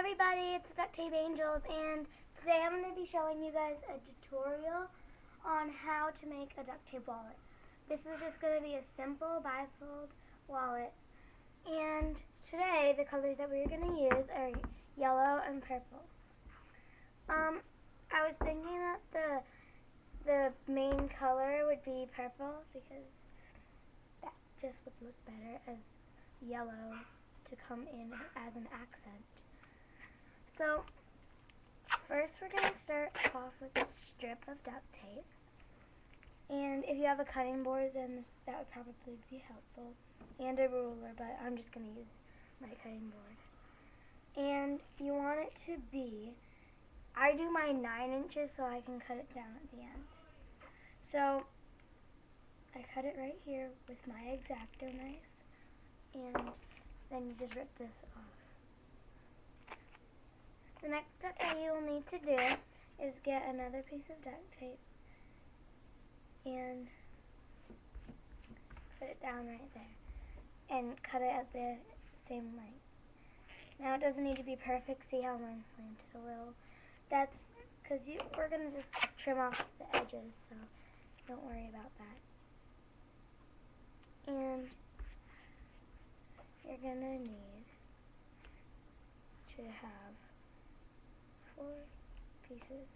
everybody, it's the Duct Tape Angels, and today I'm going to be showing you guys a tutorial on how to make a duct tape wallet. This is just going to be a simple bifold wallet, and today the colors that we're going to use are yellow and purple. I was thinking that the main color would be purple because that just would look better as yellow to come in as an accent. So first we're going to start off with a strip of duct tape, and if you have a cutting board then that would probably be helpful, and a ruler, but I'm just going to use my cutting board. And you want it to be, I do mine 9 inches so I can cut it down at the end. So I cut it right here with my X-Acto knife, and then you just rip this off. The next step that you will need to do is get another piece of duct tape and put it down right there and cut it at the same length. Now it doesn't need to be perfect. See how mine slanted a little? That's because we're going to just trim off the edges, so don't worry about that. And you're going to need to have 4 pieces.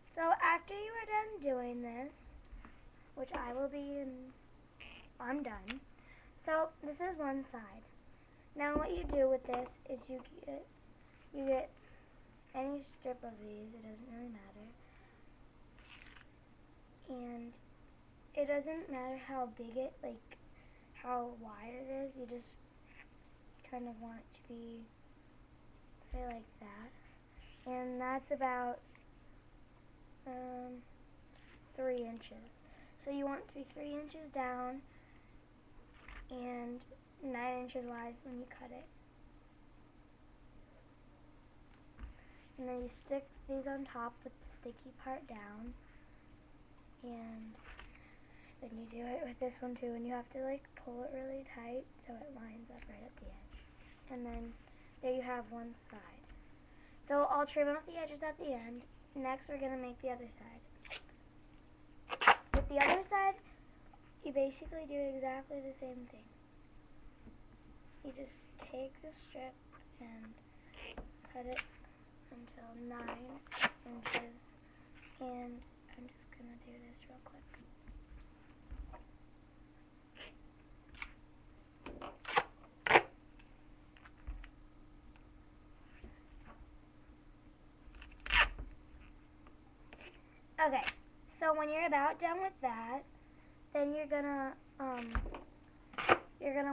So after you are done doing this, which I will be I'm done. So this is one side. Now what you do with this is you get any strip of these, it doesn't really matter. And it doesn't matter how big how wide it is, you just kind of want it to be, say, like that. And that's about 3 inches. So you want it to be 3 inches down and 9 inches wide when you cut it. And then you stick these on top with the sticky part down, and then you do it with this one too, and you have to pull it really tight so it lines up right at the edge. And then there you have one side. So I'll trim off the edges at the end. Next we're going to make the other side. With the other side, you basically do exactly the same thing. You just take the strip and cut it until 9 inches, and I'm just going to do this real quick. Okay, so when you're about done with that, then you're gonna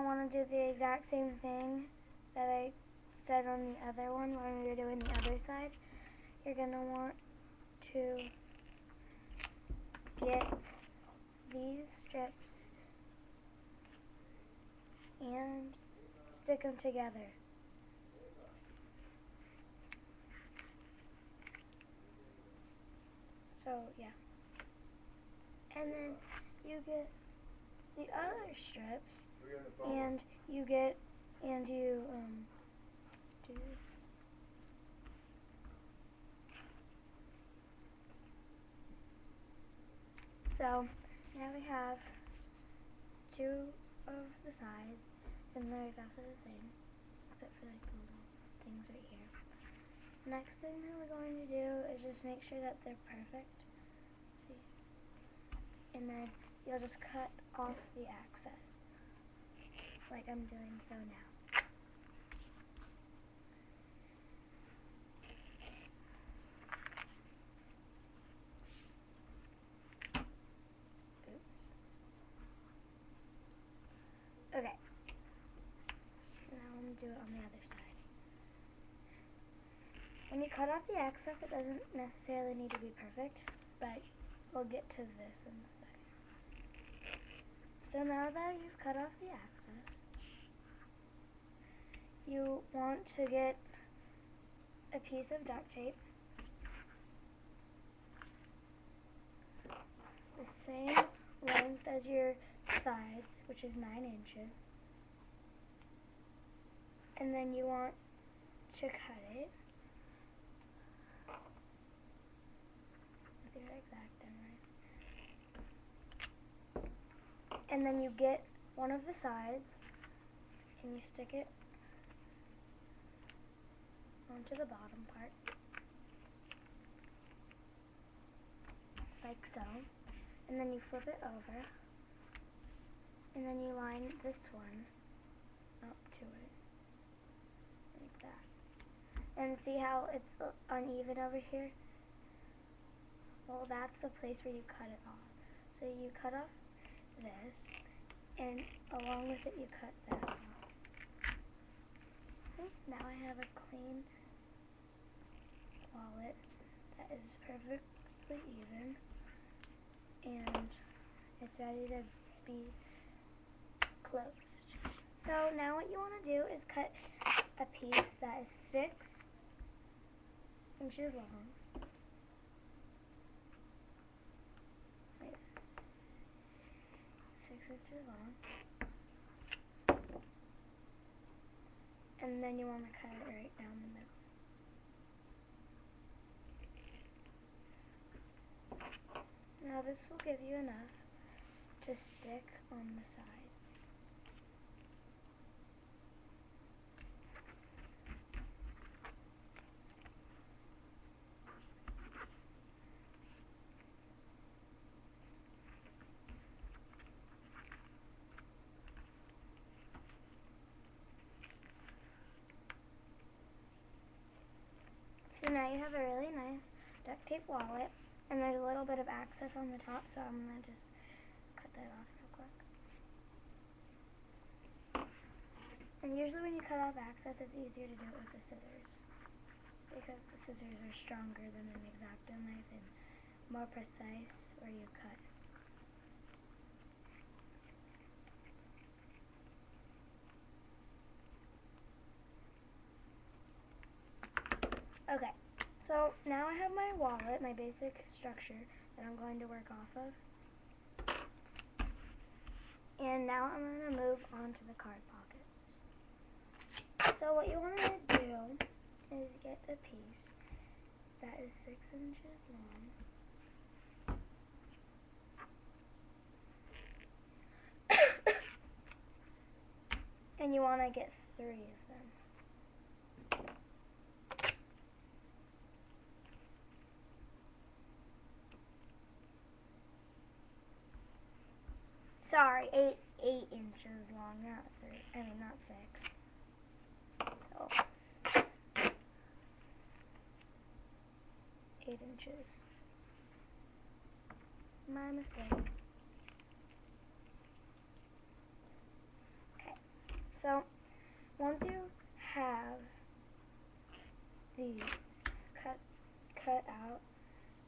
want to do the exact same thing that I said on the other one when we were doing the other side. You're gonna want to get these strips and stick them together. So yeah, and then you get the other strips, and you do. So now we have 2 of the sides, and they're exactly the same, except for the little things right here. Next thing that we're going to do is just make sure that they're perfect. See? And then you'll just cut off the excess, like I'm doing so now. Oops. Okay. Now I'm going to do it on the other side. When you cut off the excess, it doesn't necessarily need to be perfect, but we'll get to this in a second. So now that you've cut off the excess, you want to get a piece of duct tape, the same length as your sides, which is 9 inches. And then you want to cut it with your X-Acto knife. And then you get one of the sides and you stick it onto the bottom part, like so. And then you flip it over, and then you line this one up to it, like that. And see how it's uneven over here? Well, that's the place where you cut it off. So you cut off this, and along with it you cut that off. See? Now I have a clean wallet that is perfectly even, and it's ready to be closed. So now what you want to do is cut a piece that is 6 inches long. Wait. 6 inches long. And then you want to cut it right down the middle. Now this will give you enough to stick on the sides. So now you have a really nice duct tape wallet, and there's a little bit of access on the top, so I'm going to just cut that off real quick. And usually when you cut off access, it's easier to do it with the scissors, because the scissors are stronger than an X-Acto knife and more precise where you cut. Okay, so now I have my wallet, my basic structure that I'm going to work off of. And now I'm going to move on to the card pockets. So what you want to do is get a piece that is 6 inches long. And you want to get 3 of them. Sorry, 8 inches long, not 3. I mean, not 6. So 8 inches. My mistake. Okay, so once you have these cut out,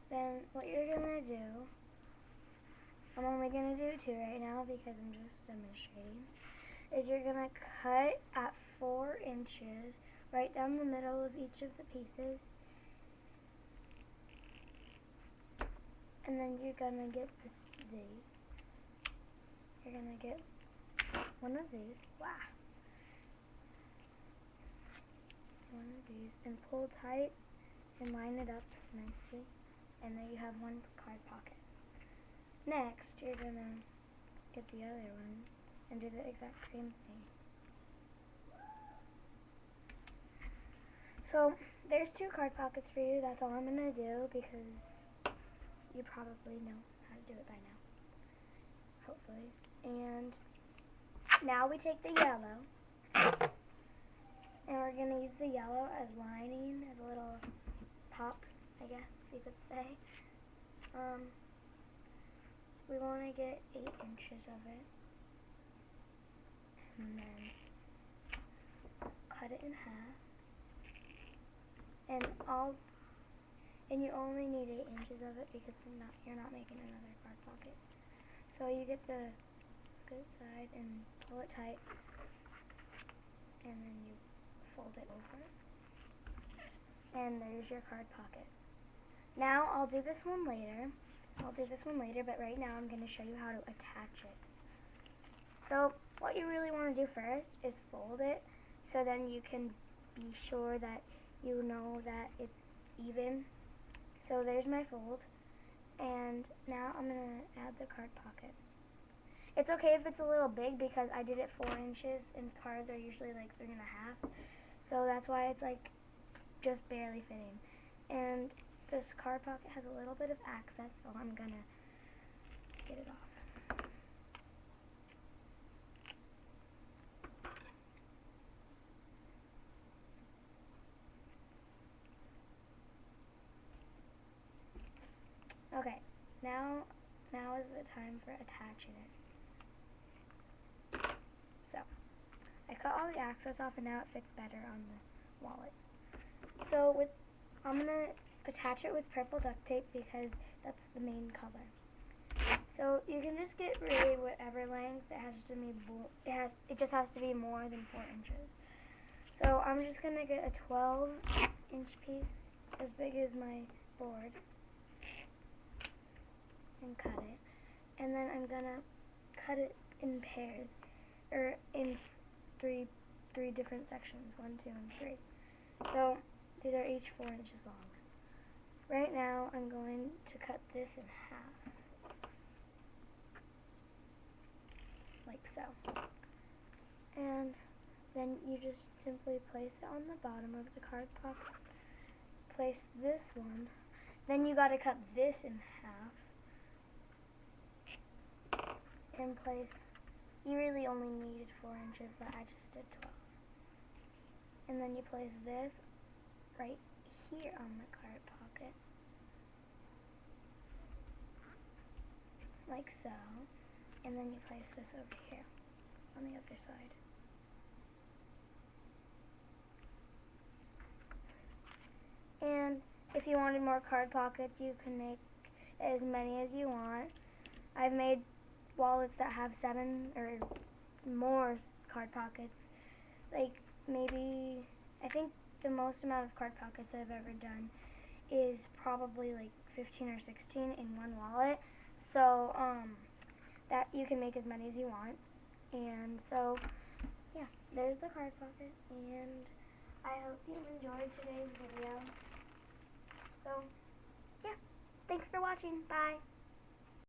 then what you're gonna do, I'm only going to do 2 right now because I'm just demonstrating, is you're going to cut at 4 inches right down the middle of each of the pieces. And then you're going to get these. You're going to get one of these. Wow. One of these. And pull tight and line it up nicely. And then you have one card pocket. Next, you're going to get the other one and do the exact same thing. So, there's 2 card pockets for you. That's all I'm going to do because you probably know how to do it by now. Hopefully. And now we take the yellow, and we're going to use the yellow as lining, as a little pop, I guess you could say. We want to get 8 inches of it, and then cut it in half, and you only need 8 inches of it because you're not making another card pocket. So you get the good side and pull it tight, and then you fold it over, and there's your card pocket. Now I'll do this one later. I'll do this one later, but right now I'm going to show you how to attach it. So what you really want to do first is fold it, so then you can be sure that you know that it's even. So there's my fold, and now I'm going to add the card pocket. It's okay if it's a little big because I did it 4 inches and cards are usually like 3.5, so that's why it's like just barely fitting. And this card pocket has a little bit of access, so I'm going to get it off. Okay, now is the time for attaching it. So, I cut all the access off and now it fits better on the wallet. So I'm going to attach it with purple duct tape because that's the main color. So you can just get really whatever length. It just has to be more than 4 inches. So I'm just going to get a 12-inch piece as big as my board and cut it, and then I'm gonna cut it in pairs, or in three different sections, 1, 2, and 3. So these are each 4 inches long. Right now I'm going to cut this in half, like so, and then you just simply place it on the bottom of the card pocket, place this one, then you gotta cut this in half, and place, you really only needed 4 inches, but I just did 12. And then you place this right here on the card pocket, like so, and then you place this over here on the other side. And if you wanted more card pockets, you can make as many as you want. I've made wallets that have 7 or more card pockets. Like maybe, I think the most amount of card pockets I've ever done is probably like 15 or 16 in one wallet. So that you can make as many as you want. And so yeah, there's the card pocket, and I hope you enjoyed today's video. So yeah, thanks for watching. Bye.